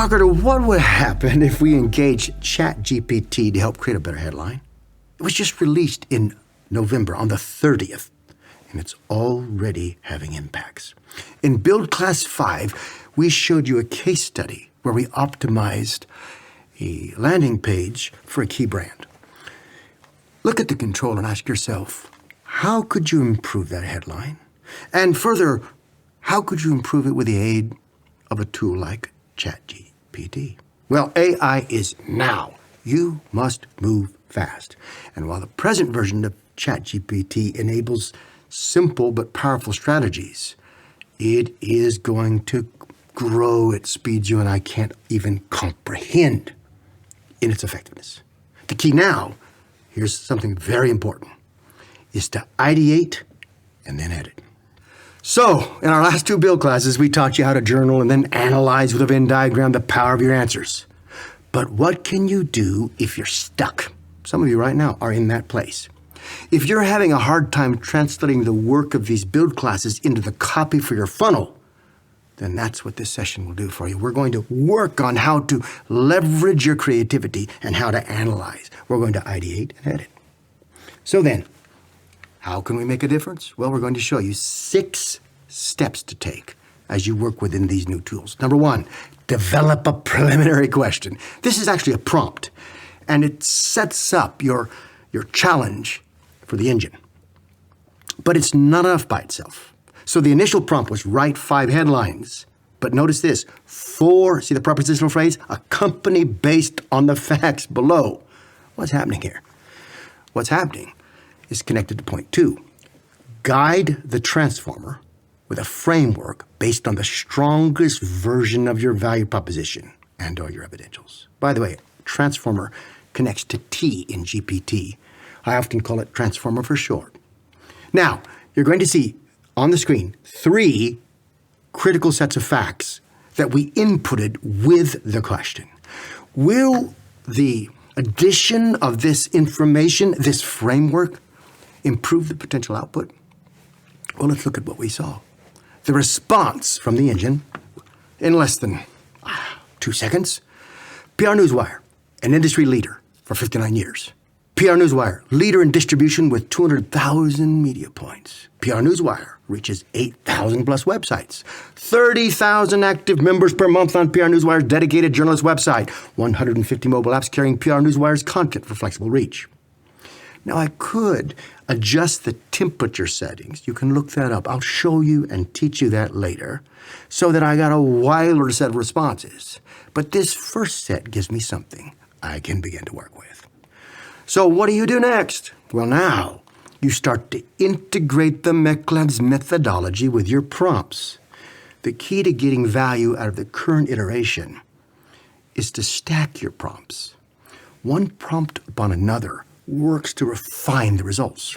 marketer, what would happen if we engaged ChatGPT to help create a better headline? It was just released in November on the 30th, and it's already having impacts. In BuildClass 5, we showed you a case study where we optimized a landing page for a key brand. Look at the control and ask yourself, how could you improve that headline? And further, how could you improve it with the aid of a tool like ChatGPT? Well, AI is now. You must move fast. And while the present version of ChatGPT enables simple but powerful strategies, it is going to grow at speeds you and I can't even comprehend in its effectiveness. The key now, here's something very important, is to ideate and then edit. So, in our last two build classes, we taught you how to journal and then analyze with a Venn diagram the power of your answers. But what can you do if you're stuck? Some of you right now are in that place. If you're having a hard time translating the work of these build classes into the copy for your funnel, then that's what this session will do for you. We're going to work on how to leverage your creativity and how to analyze. We're going to ideate and edit. So then, how can we make a difference? Well, we're going to show you 6 steps to take as you work within these new tools. Number 1, develop a preliminary question. This is actually a prompt, and it sets up your challenge for the engine. But it's not enough by itself. So the initial prompt was write 5 headlines. But notice this, 4, see the prepositional phrase? A company based on the facts below. What's happening here? What's happening is connected to point 2. Guide the transformer with a framework based on the strongest version of your value proposition and or your evidentials. By the way, transformer connects to T in GPT. I often call it transformer for short. Now, you're going to see on the screen 3 critical sets of facts that we inputted with the question. Will the addition of this information, this framework, improve the potential output? Well, let's look at what we saw. The response from the engine in less than 2 seconds. PR Newswire, an industry leader for 59 years. PR Newswire, leader in distribution with 200,000 media points. PR Newswire reaches 8,000 plus websites. 30,000 active members per month on PR Newswire's dedicated journalist website. 150 mobile apps carrying PR Newswire's content for flexible reach. Now, I could adjust the temperature settings. You can look that up. I'll show you and teach you that later so that I got a wider set of responses. But this first set gives me something I can begin to work with. So what do you do next? Well, now you start to integrate the MECLABS methodology with your prompts. The key to getting value out of the current iteration is to stack your prompts. One prompt upon another works to refine the results.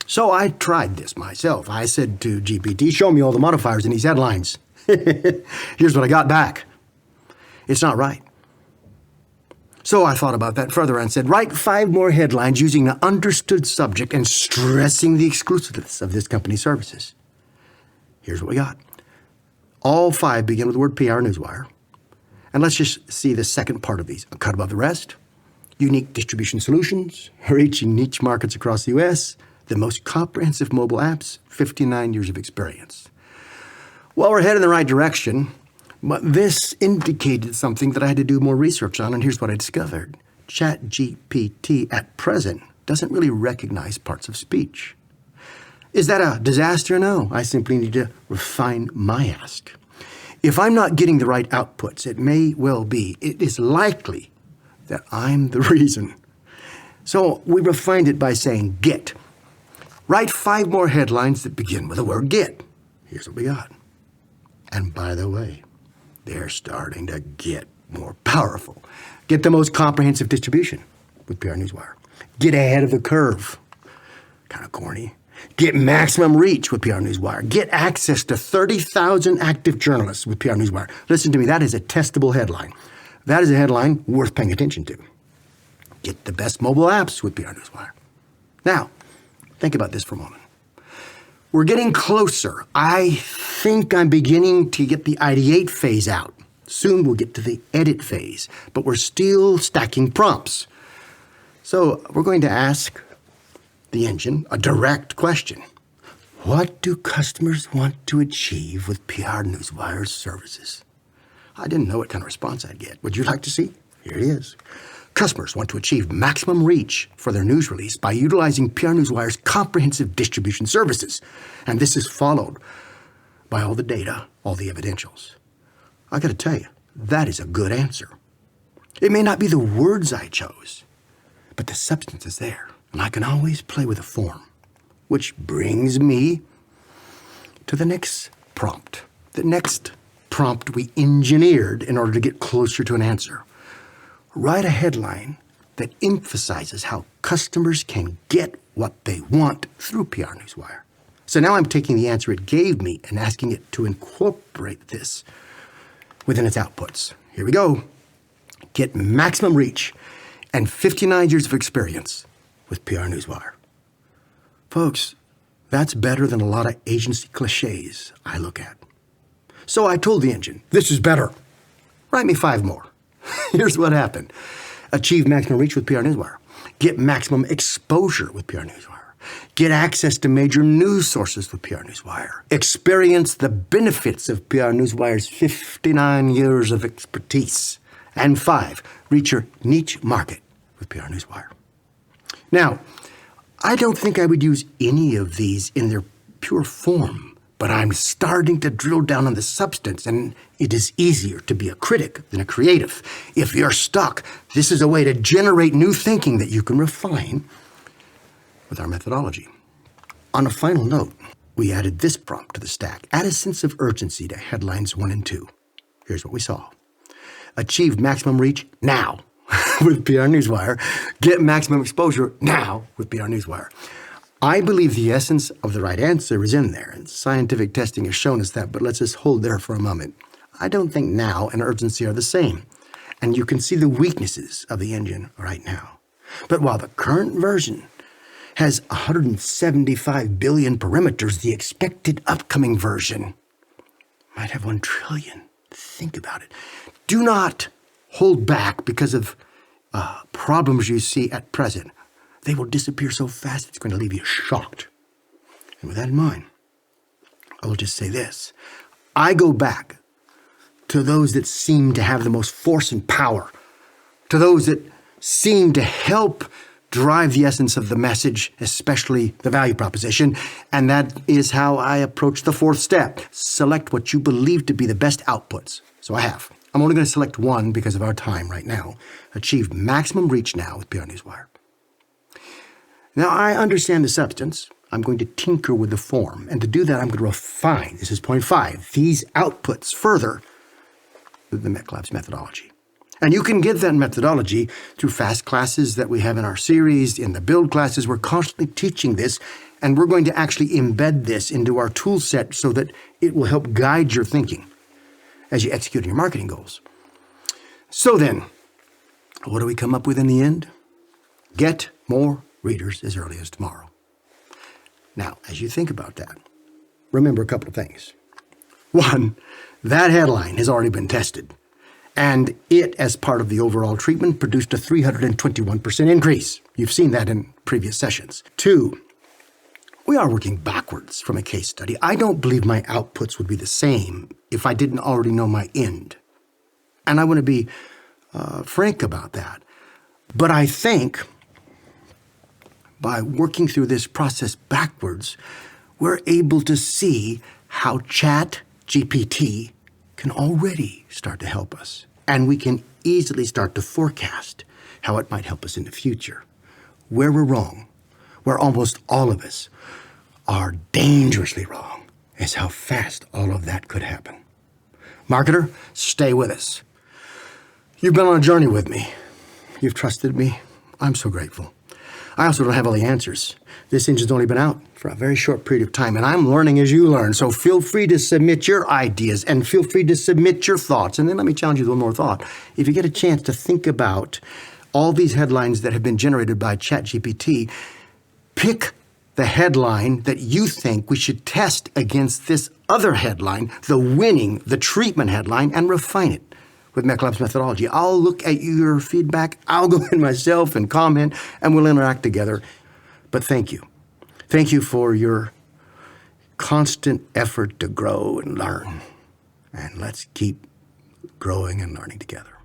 So I tried this myself. I said to GPT, show me all the modifiers in these headlines. Here's what I got back. It's not right. So I thought about that further and said, write 5 more headlines using an understood subject and stressing the exclusiveness of this company's services. Here's what we got. All 5 begin with the word PR Newswire. And let's just see the second part of these. A cut above the rest. Unique distribution solutions, reaching niche markets across the U.S., the most comprehensive mobile apps, 59 years of experience. Well, we're headed in the right direction, but this indicated something that I had to do more research on, and here's what I discovered. ChatGPT at present doesn't really recognize parts of speech. Is that a disaster? No, I simply need to refine my ask. If I'm not getting the right outputs, it may well be, it is likely that I'm the reason. So we refined it by saying get. Write 5 more headlines that begin with the word get. Here's what we got. And by the way, they're starting to get more powerful. Get the most comprehensive distribution with PR Newswire. Get ahead of the curve. Kind of corny. Get maximum reach with PR Newswire. Get access to 30,000 active journalists with PR Newswire. Listen to me, that is a testable headline. That is a headline worth paying attention to. Get the best mobile apps with PR Newswire. Now, think about this for a moment. We're getting closer. I think I'm beginning to get the ideate phase out. Soon we'll get to the edit phase, but we're still stacking prompts. So we're going to ask the engine a direct question. What do customers want to achieve with PR Newswire's services? I didn't know what kind of response I'd get. Would you like to see? Here it is. Customers want to achieve maximum reach for their news release by utilizing PR Newswire's comprehensive distribution services. And this is followed by all the data, all the evidentials. I gotta tell you, that is a good answer. It may not be the words I chose, but the substance is there, and I can always play with a form. Which brings me to the next prompt. The next prompt we engineered in order to get closer to an answer. Write a headline that emphasizes how customers can get what they want through PR Newswire. So now I'm taking the answer it gave me and asking it to incorporate this within its outputs. Here we go. Get maximum reach and 59 years of experience with PR Newswire. Folks, that's better than a lot of agency cliches I look at. So I told the engine, this is better. Write me 5 more. Here's what happened. Achieve maximum reach with PR Newswire. Get maximum exposure with PR Newswire. Get access to major news sources with PR Newswire. Experience the benefits of PR Newswire's 59 years of expertise. And 5, reach your niche market with PR Newswire. Now, I don't think I would use any of these in their pure form, but I'm starting to drill down on the substance, and it is easier to be a critic than a creative. If you're stuck, this is a way to generate new thinking that you can refine with our methodology. On a final note, we added this prompt to the stack. Add a sense of urgency to headlines 1 and 2. Here's what we saw. Achieve maximum reach now with PR Newswire. Get maximum exposure now with PR Newswire. I believe the essence of the right answer is in there, and scientific testing has shown us that, but let's just hold there for a moment. I don't think now and urgency are the same, and you can see the weaknesses of the engine right now. But while the current version has 175 billion parameters, the expected upcoming version might have 1 trillion. Think about it. Do not hold back because of problems you see at present. They will disappear so fast it's going to leave you shocked. And with that in mind, I will just say this. I go back to those that seem to have the most force and power, to those that seem to help drive the essence of the message, especially the value proposition, and that is how I approach the 4th step. Select what you believe to be the best outputs. So I have. I'm only going to select 1 because of our time right now. Achieve maximum reach now with PR Newswire. Now, I understand the substance. I'm going to tinker with the form. And to do that, I'm going to refine, this is point 5, these outputs further with the MECLABS methodology. And you can get that methodology through fast classes that we have in our series. In the build classes, we're constantly teaching this, and we're going to actually embed this into our tool set so that it will help guide your thinking as you execute your marketing goals. So then, what do we come up with in the end? Get more readers as early as tomorrow. Now, as you think about that, remember a couple of things. 1, that headline has already been tested, and it, as part of the overall treatment, produced a 321% increase. You've seen that in previous sessions. 2, we are working backwards from a case study. I don't believe my outputs would be the same if I didn't already know my end. And I want to be frank about that. But I think by working through this process backwards, we're able to see how ChatGPT can already start to help us. And we can easily start to forecast how it might help us in the future. Where we're wrong, where almost all of us are dangerously wrong, is how fast all of that could happen. Marketer, stay with us. You've been on a journey with me. You've trusted me. I'm so grateful. I also don't have all the answers. This engine's only been out for a very short period of time, and I'm learning as you learn. So feel free to submit your ideas and feel free to submit your thoughts. And then let me challenge you with one more thought. If you get a chance to think about all these headlines that have been generated by ChatGPT, pick the headline that you think we should test against this other headline, the treatment headline, and refine it with MECLABS methodology. I'll look at your feedback, I'll go in myself and comment, and we'll interact together. But thank you. Thank you for your constant effort to grow and learn. And let's keep growing and learning together.